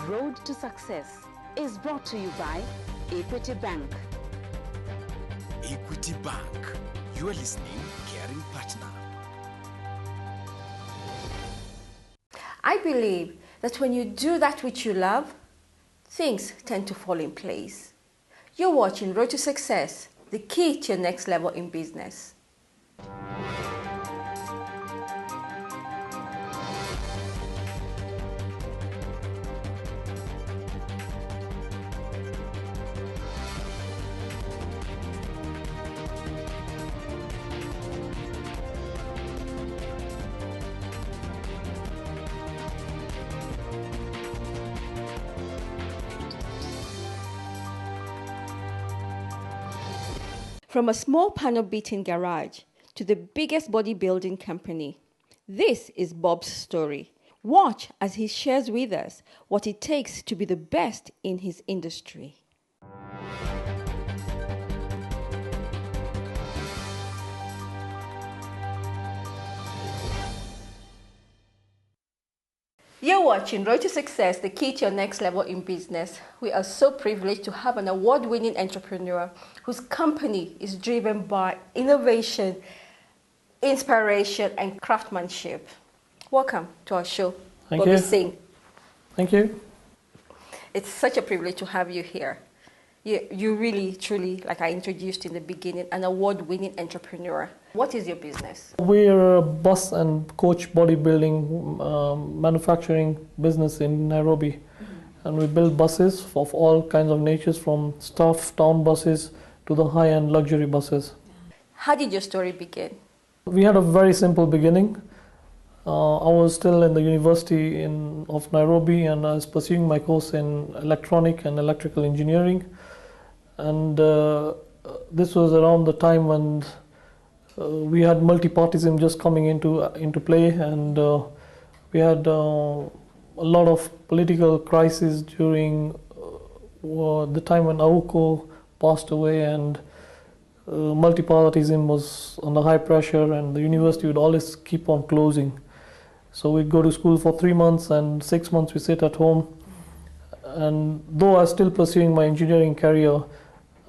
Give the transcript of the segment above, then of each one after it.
road to success is brought to you by Equity Bank. Equity Bank, you are listening, caring partner. I believe that when you do that which you love, things tend to fall in place. You're watching Road to Success, the key to your next level in business. From a small panel beating garage to the biggest bodybuilding company, this is Bob's story. Watch as he shares with us what it takes to be the best in his industry. You're watching Road to Success, the key to your next level in business. We are so privileged to have an award-winning entrepreneur whose company is driven by innovation, inspiration, and craftsmanship. Welcome to our show, Bobby Singh. Thank you. It's such a privilege to have you here. You really, truly, like I introduced in the beginning, an award-winning entrepreneur. What is your business? We're a bus and coach bodybuilding manufacturing business in Nairobi. Mm-hmm. And we build buses of all kinds of natures, from staff town buses to the high-end luxury buses. How did your story begin? We had a very simple beginning. I was still in the University of Nairobi, and I was pursuing my course in electronic and electrical engineering. And this was around the time when we had multi-partyism just coming into play, and we had a lot of political crisis during the time when Auko passed away, and multi-partyism was under high pressure, and the university would always keep on closing. So we'd go to school for 3 months, and 6 months we sit at home. And though I was still pursuing my engineering career,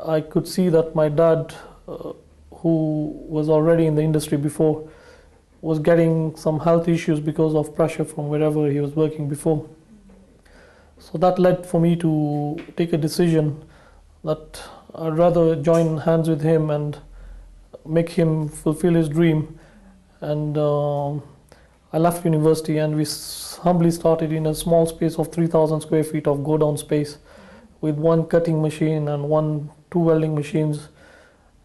I could see that my dad, who was already in the industry before, was getting some health issues because of pressure from wherever he was working before. So that led for me to take a decision that I'd rather join hands with him and make him fulfill his dream. And I left university, and we humbly started in a small space of 3,000 square feet of go-down space with one cutting machine and two welding machines.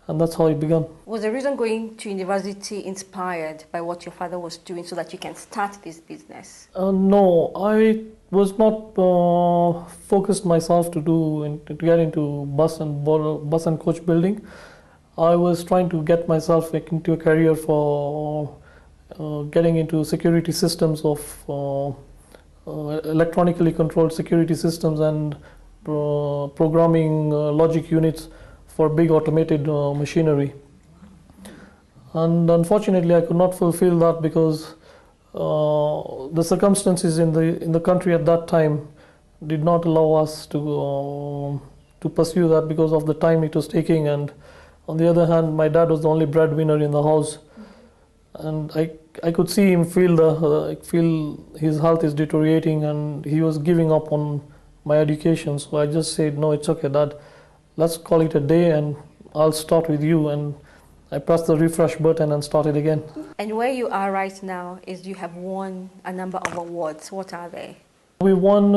And that's how it began. Was the reason going to university inspired by what your father was doing so that you can start this business? No, I was not focused myself to get into bus and coach building. I was trying to get myself into a career for getting into security systems of electronically controlled security systems and programming logic units for big automated machinery. And unfortunately I could not fulfill that because the circumstances in the country at that time did not allow us to pursue that because of the time it was taking. And on the other hand, my dad was the only breadwinner in the house, and I could see him feel his health is deteriorating, and he was giving up on my education. So I just said, no, it's okay, Dad, let's call it a day, and I'll start with you. And I pressed the refresh button and started again. And where you are right now is you have won a number of awards. What are they? We won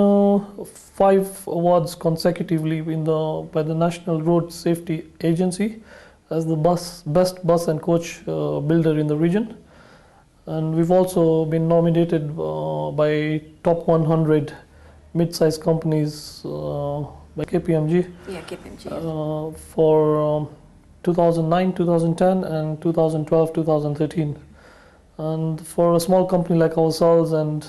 5 awards consecutively by the National Road Safety Agency as the best bus and coach builder in the region. And we've also been nominated by top 100 mid-sized companies by KPMG. Yeah, KPMG. For 2009, 2010, and 2012, 2013. And for a small company like ourselves and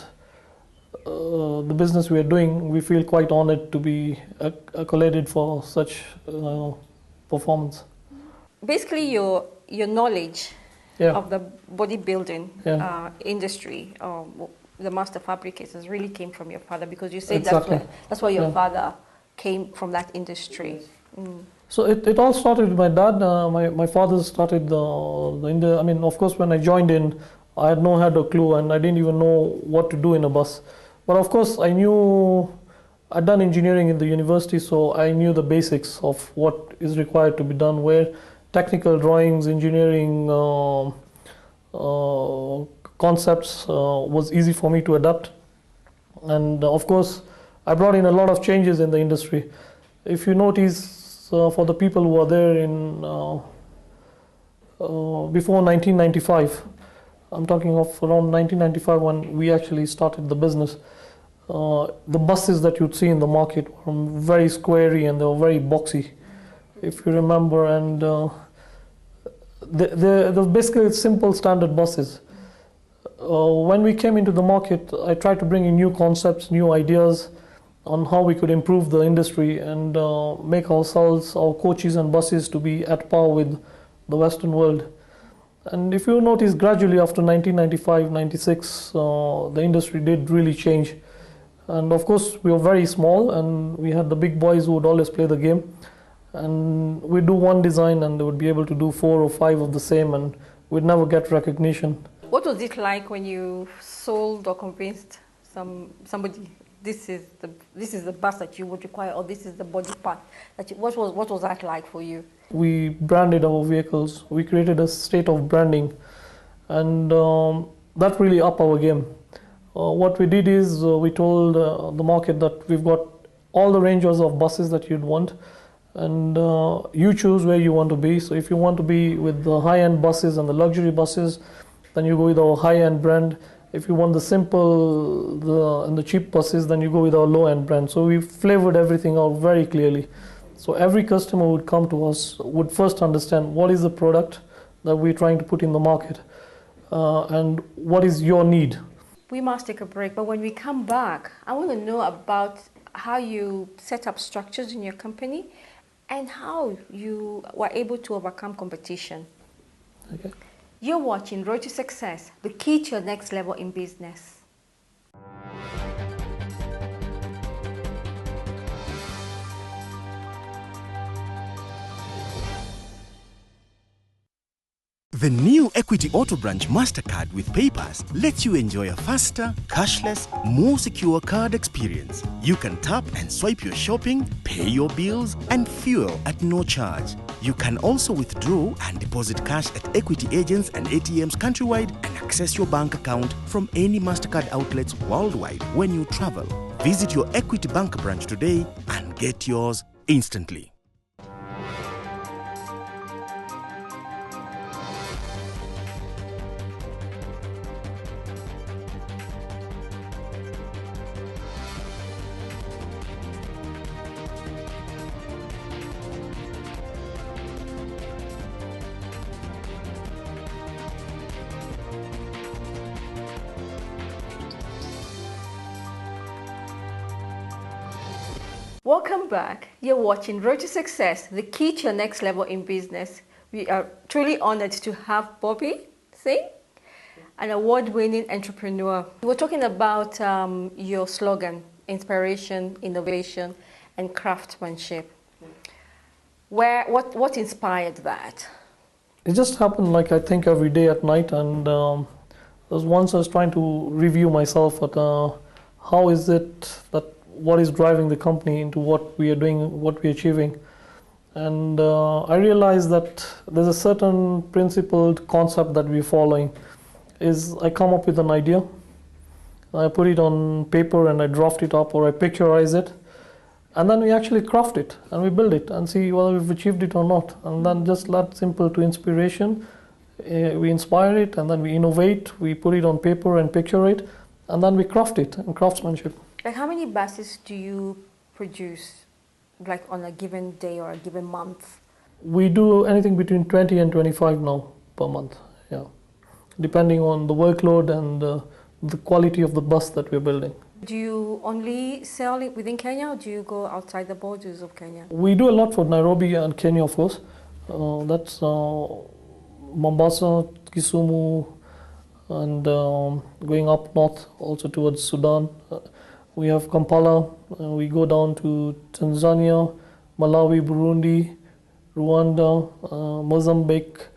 the business we are doing, we feel quite honored to be accoladed for such performance. Basically, your knowledge of the bodybuilding industry the master fabricators really came from your father, because you said Exactly. that's why your Yeah. father came from that industry. So it all started with my dad. My father started I mean, of course, when I joined in, I had a clue, and I didn't even know what to do in a bus. But of course, I knew I'd done engineering in the university, so I knew the basics of what is required to be done, where technical drawings, engineering concepts was easy for me to adapt. And of course, I brought in a lot of changes in the industry. If you notice, for the people who are there in before 1995, I'm talking of around 1995 when we actually started the business, the buses that you'd see in the market were very squarey and they were very boxy, if you remember. And they're basically simple standard buses. When we came into the market, I tried to bring in new concepts, new ideas on how we could improve the industry and make ourselves, our coaches and buses, to be at par with the Western world. And if you notice, gradually after 1995, 96, the industry did really change. And of course, we were very small, and we had the big boys who would always play the game. And we'd do one design, and they would be able to do 4 or 5 of the same, and we'd never get recognition. What was it like when you sold or convinced somebody this is the bus that you would require, or this is the body part that what was that like for you? We branded our vehicles. We created a state of branding, and that really upped our game. What we did is we told the market that we've got all the ranges of buses that you'd want, and you choose where you want to be. So if you want to be with the high-end buses and the luxury buses, then you go with our high-end brand. If you want the simple and the cheap buses, then you go with our low-end brand. So we flavored everything out very clearly. So every customer would come to us, would first understand what is the product that we're trying to put in the market, and what is your need. We must take a break, but when we come back, I want to know about how you set up structures in your company and how you were able to overcome competition. Okay. You're watching Road to Success, the key to your next level in business. The new Equity Auto Branch MasterCard with Papers lets you enjoy a faster, cashless, more secure card experience. You can tap and swipe your shopping, pay your bills, and fuel at no charge. You can also withdraw and deposit cash at equity agents and ATMs countrywide and access your bank account from any MasterCard outlets worldwide when you travel. Visit your Equity Bank branch today and get yours instantly. Welcome back. You're watching Road to Success, the key to your next level in business. We are truly honored to have Bobby Singh, an award-winning entrepreneur. We're talking about your slogan, inspiration, innovation, and craftsmanship. What inspired that? It just happened, like, I think every day at night, and there was once I was trying to review myself at how is it that what is driving the company into what we are doing, what we are achieving. And I realized that there's a certain principled concept that we're following. Is I come up with an idea, I put it on paper and I draft it up, or I picturize it, and then we actually craft it and we build it and see whether we've achieved it or not. And then just that simple to inspiration, we inspire it, and then we innovate, we put it on paper and picture it, and then we craft it in craftsmanship. Like, how many buses do you produce, like, on a given day or a given month? We do anything between 20 and 25 now per month, yeah, depending on the workload and the quality of the bus that we're building. Do you only sell it within Kenya, or do you go outside the borders of Kenya? We do a lot for Nairobi and Kenya, of course. That's Mombasa, Kisumu, and going up north also towards Sudan. We have Kampala, we go down to Tanzania, Malawi, Burundi, Rwanda, Mozambique.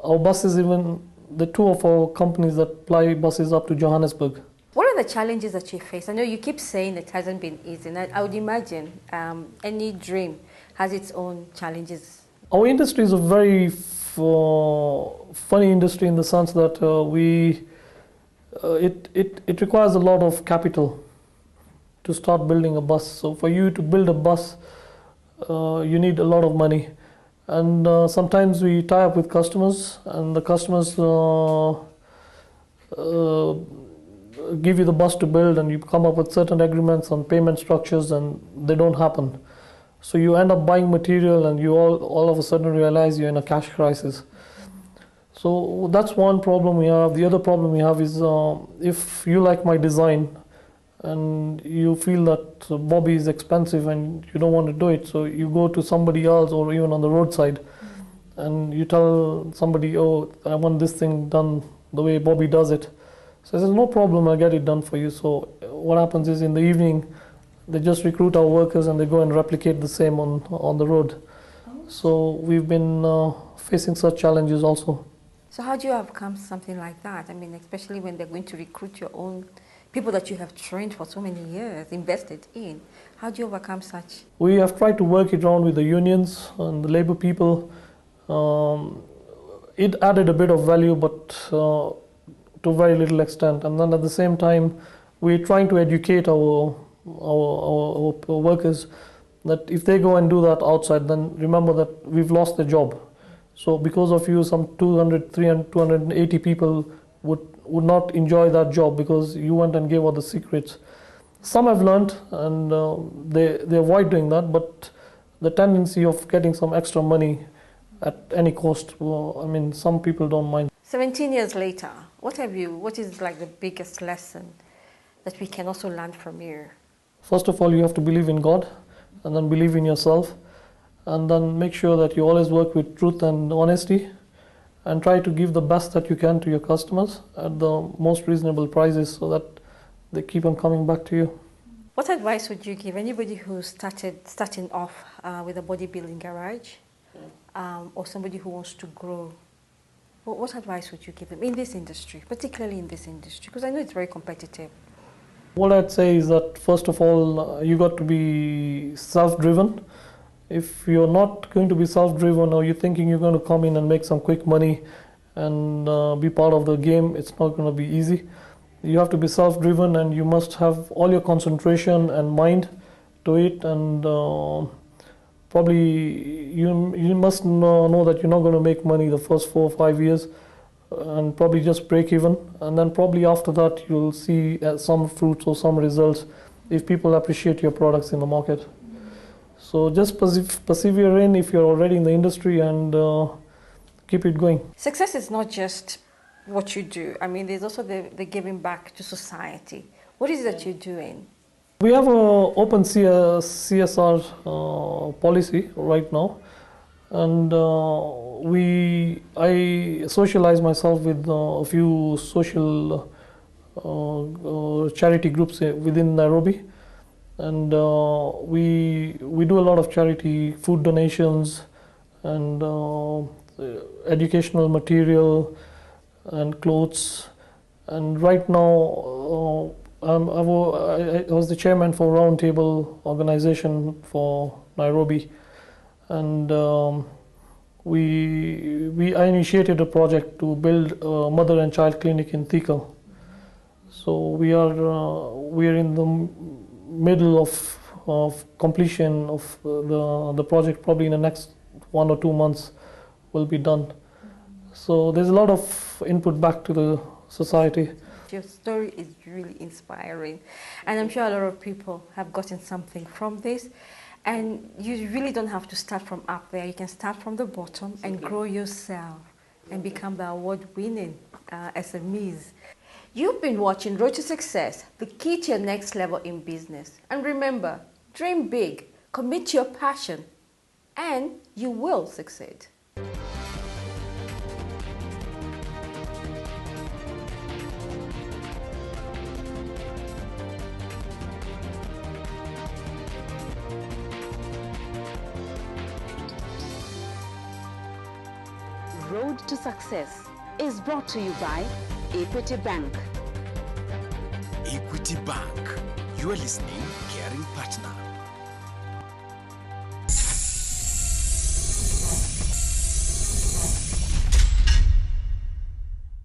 Our buses, even the two of our companies that fly buses up to Johannesburg. What are the challenges that you face? I know you keep saying it hasn't been easy, and I would imagine any dream has its own challenges. Our industry is a very funny industry in the sense that it requires a lot of capital to start building a bus. So for you to build a bus, you need a lot of money. And sometimes we tie up with customers, and the customers give you the bus to build, and you come up with certain agreements on payment structures, and they don't happen. So you end up buying material, and you all of a sudden realize you're in a cash crisis. So that's one problem we have. The other problem we have is if you like my design, and you feel that Bobby is expensive and you don't want to do it, so you go to somebody else or even on the roadside, and you tell somebody, oh, I want this thing done the way Bobby does it. So there's no problem, I'll get it done for you. So what happens is in the evening, they just recruit our workers and they go and replicate the same on the road. So we've been facing such challenges also. So how do you overcome something like that? I mean, especially when they're going to recruit your own people that you have trained for so many years, invested in. How do you overcome such? We have tried to work it around with the unions and the labor people. It added a bit of value, but to very little extent. And then at the same time, we're trying to educate our workers that if they go and do that outside, then remember that we've lost their job. So because of you, some 200, 300, 280 people would not enjoy that job because you went and gave out the secrets. Some have learned and they avoid doing that, but the tendency of getting some extra money at any cost, well, I mean, some people don't mind. 17 years later, what is like the biggest lesson that we can also learn from you? First of all, you have to believe in God, and then believe in yourself, and then make sure that you always work with truth and honesty, and try to give the best that you can to your customers at the most reasonable prices so that they keep on coming back to you. What advice would you give anybody who's starting off with a bodybuilding garage, or somebody who wants to grow? What advice would you give them in this industry, particularly in this industry? Because I know it's very competitive. What I'd say is that first of all, you got to be self-driven. If you're not going to be self-driven, or you're thinking you're going to come in and make some quick money and be part of the game, it's not going to be easy. You have to be self-driven, and you must have all your concentration and mind to it, and probably you must know that you're not going to make money the first 4 or 5 years, and probably just break even, and then probably after that you'll see some fruits or some results if people appreciate your products in the market. So just persevere in if you're already in the industry, and keep it going. Success is not just what you do. I mean, there's also the giving back to society. What is it that you're doing? We have an open CSR policy right now, and I socialize myself with a few social charity groups within Nairobi, and we do a lot of charity food donations and educational material and clothes. And right now I was the chairman for Roundtable organization for Nairobi, and I initiated a project to build a mother and child clinic in Thika. So we are in the middle of completion of the project. Probably in the next 1 or 2 months will be done. So there's a lot of input back to the society. Your story is really inspiring, and I'm sure a lot of people have gotten something from this. And you really don't have to start from up there. You can start from the bottom and grow yourself and become the award-winning SMEs. You've been watching Road to Success, the key to your next level in business. And remember, dream big, commit to your passion, and you will succeed. Road to Success is brought to you by Equity Bank. Equity Bank. You are listening, caring partner.